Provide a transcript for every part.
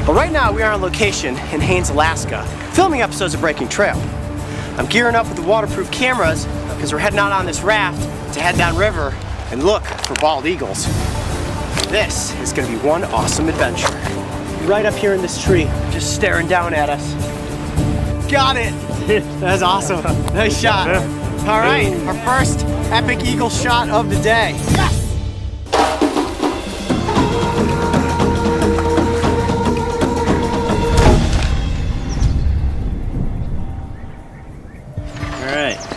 Well, right now we are on location in Haines, Alaska, filming episodes of Breaking Trail. I'm gearing up with the waterproof cameras because we're heading out on this raft to head downriver and look for bald eagles. This is going to be one awesome adventure. Right up here in this tree, just staring down at us. Got it! That's awesome. Nice shot. All right, our first epic eagle shot of the day. Yes!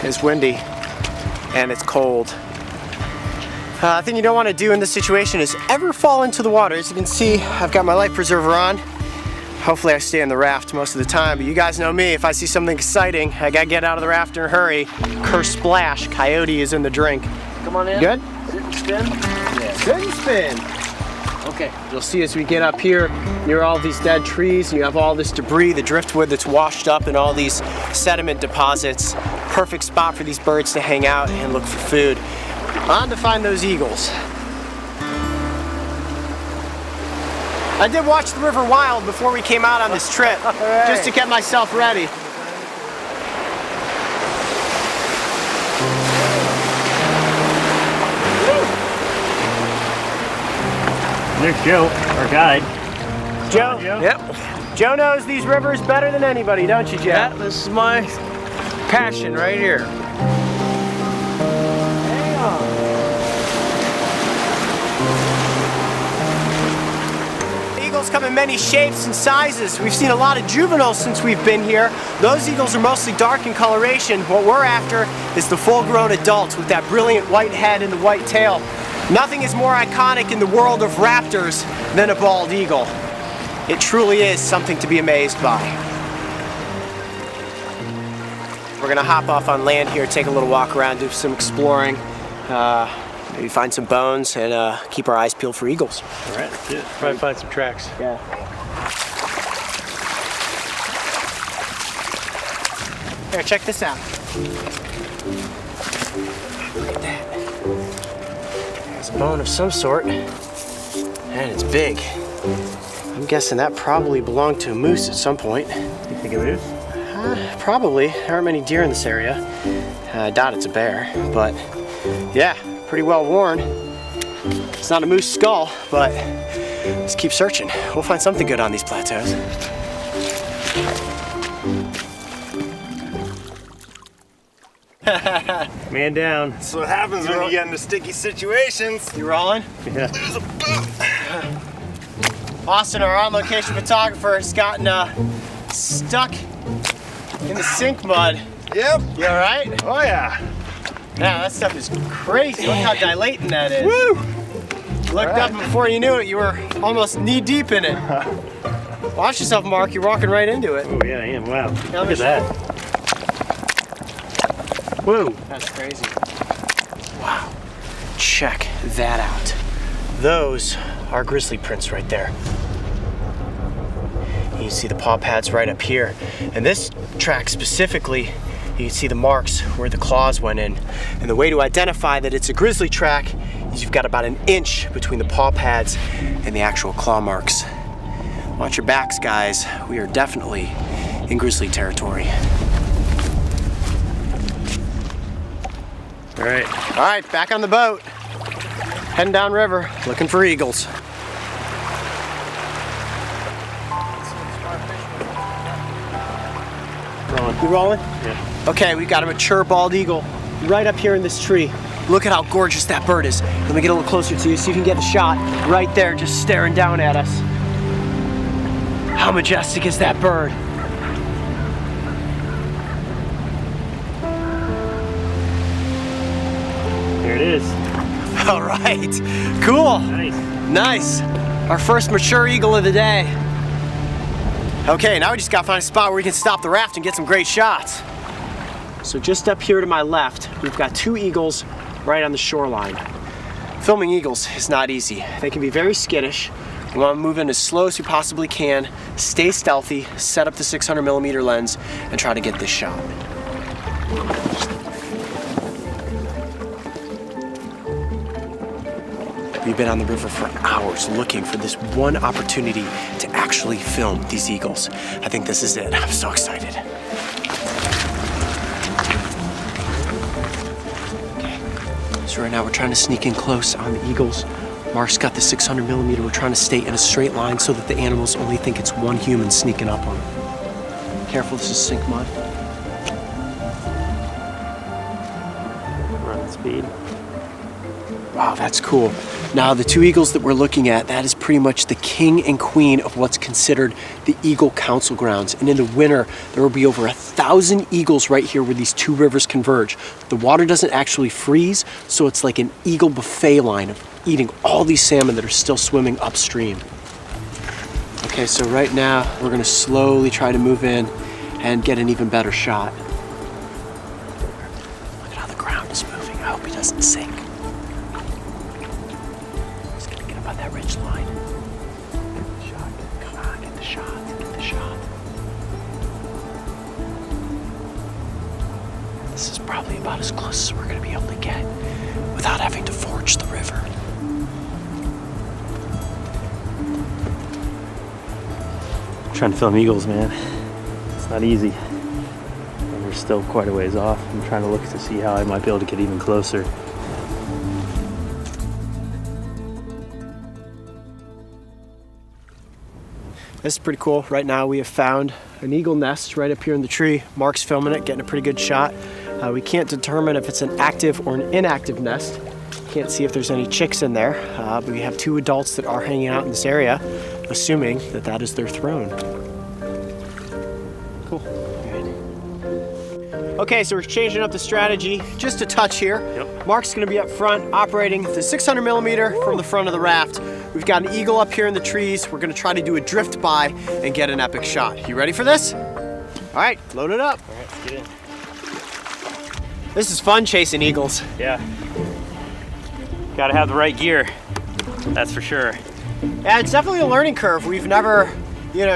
It's windy and it's cold. The thing you don't want to do in this situation is ever fall into the water. As you can see, I've got my life preserver on. Hopefully I stay in the raft most of the time, but you guys know me. If I see something exciting, I gotta get out of the raft in a hurry. Curse splash, Coyote is in the drink. Come on in. Good? Sit and spin? Yeah. Sit and spin. Okay. You'll see as we get up here near all these dead trees, and you have all this debris, the driftwood that's washed up in all these sediment deposits. Perfect spot for these birds to hang out and look for food. On to find those eagles. I did watch the river wild before we came out on this trip, just to get myself ready. There's Joe, our guide. Joe? Joe? Yep. Joe knows these rivers better than anybody, don't you, Joe? Yeah, this is my passion right here. Hang on. Eagles come in many shapes and sizes. We've seen a lot of juveniles since we've been here. Those eagles are mostly dark in coloration. What we're after is the full-grown adults with that brilliant white head and the white tail. Nothing is more iconic in the world of raptors than a bald eagle. It truly is something to be amazed by. We're gonna hop off on land here, take a little walk around, do some exploring, maybe find some bones, and keep our eyes peeled for eagles. All right, let's do it. Probably find some tracks. Yeah. Here, check this out. Look at that. There's a bone of some sort, and it's big. I'm guessing that probably belonged to a moose at some point. You think it is? Probably. There aren't many deer in this area. I doubt it's a bear, but yeah, pretty well worn. It's not a moose skull, but let's keep searching. We'll find something good on these plateaus. Man down. That's what happens when you get into sticky situations. You rolling? Yeah. There's a boat. Austin, our on-location photographer, has gotten stuck in the sink mud. Yep. You all right? Oh yeah. Yeah, that stuff is crazy. Look how dilating that is. Woo! Looked up and before you knew it, you were almost knee-deep in it. Watch yourself, Mark. You're walking right into it. Oh yeah, I am. Wow. Yeah, Look at that. Whoa. That's crazy. Wow. Check that out. Those are grizzly prints right there. You can see the paw pads right up here. And this track specifically, you can see the marks where the claws went in. And the way to identify that it's a grizzly track is you've got about an inch between the paw pads and the actual claw marks. Watch your backs, guys. We are definitely in grizzly territory. All right, back on the boat. Heading downriver, looking for eagles. Rolling. You rolling? Yeah. Okay, we've got a mature bald eagle right up here in this tree. Look at how gorgeous that bird is. Let me get a little closer to you, see if you can get the shot. Right there, just staring down at us. How majestic is that bird? There it is. All right, cool. Nice. Nice. Our first mature eagle of the day. Okay, now we just gotta find a spot where we can stop the raft and get some great shots. So just up here to my left, we've got two eagles right on the shoreline. Filming eagles is not easy. They can be very skittish. We want to move in as slow as we possibly can, stay stealthy, set up the 600mm lens, and try to get this shot. We've been on the river for hours looking for this one opportunity to actually film these eagles. I think this is it. I'm so excited. Okay, so right now we're trying to sneak in close on the eagles. Mark's got the 600 millimeter. We're trying to stay in a straight line so that the animals only think it's one human sneaking up on them. Careful, this is sink mud. Run speed. Wow, that's cool. Now, the two eagles that we're looking at, that is pretty much the king and queen of what's considered the Eagle Council Grounds. And in the winter, there will be over 1,000 eagles right here where these two rivers converge. The water doesn't actually freeze, so it's like an eagle buffet line of eating all these salmon that are still swimming upstream. Okay, so right now, we're gonna slowly try to move in and get an even better shot. Look at how the ground is moving. I hope he doesn't sink. On that ridge line. Get the shot. Come on, get the shot. Get the shot. This is probably about as close as we're going to be able to get without having to forge the river. I'm trying to film eagles, man. It's not easy. And we're still quite a ways off. I'm trying to look to see how I might be able to get even closer. This is pretty cool. Right now we have found an eagle nest right up here in the tree. Mark's filming it, getting a pretty good shot. We can't determine if it's an active or an inactive nest. Can't see if there's any chicks in there, but we have two adults that are hanging out in this area, assuming that that is their throne. Cool. Good. Okay, so we're changing up the strategy just a touch here. Yep. Mark's gonna be up front operating the 600 millimeter from the front of the raft. We've got an eagle up here in the trees. We're gonna try to do a drift by and get an epic shot. You ready for this? All right, load it up. All right, let's get in. This is fun chasing eagles. Yeah. Gotta have the right gear. That's for sure. Yeah, it's definitely a learning curve. We've never,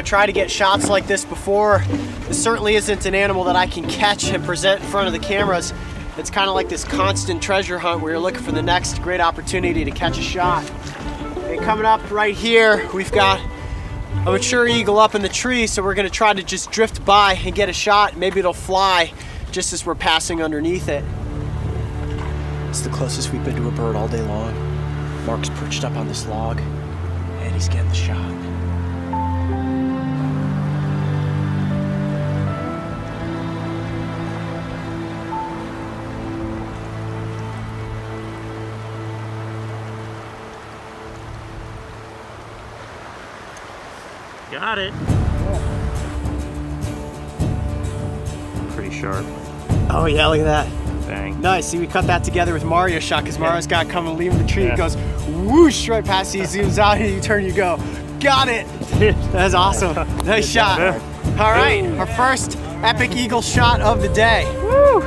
tried to get shots like this before. This certainly isn't an animal that I can catch and present in front of the cameras. It's kind of like this constant treasure hunt where you're looking for the next great opportunity to catch a shot. And coming up right here, we've got a mature eagle up in the tree, so we're gonna try to just drift by and get a shot. Maybe it'll fly just as we're passing underneath it. It's the closest we've been to a bird all day long. Mark's perched up on this log, and he's getting the shot. Got it. Pretty sharp. Oh yeah, look at that. Bang. Nice, see we cut that together with Mario's shot because Mario's got to come and leave the tree. Yeah. It goes whoosh right past you, zooms out, and you turn, you go. Got it! That's awesome. Nice shot. All right, our first epic eagle shot of the day. Woo!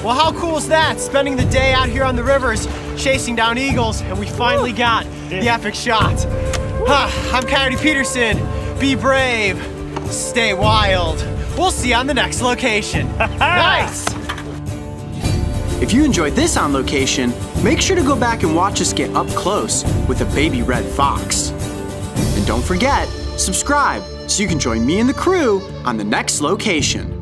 Well, how cool is that? Spending the day out here on the rivers, chasing down eagles, and we finally got the epic shot. I'm Coyote Peterson. Be brave, stay wild. We'll see you on the next location. Nice! If you enjoyed this on location, make sure to go back and watch us get up close with a baby red fox. And don't forget, subscribe so you can join me and the crew on the next location.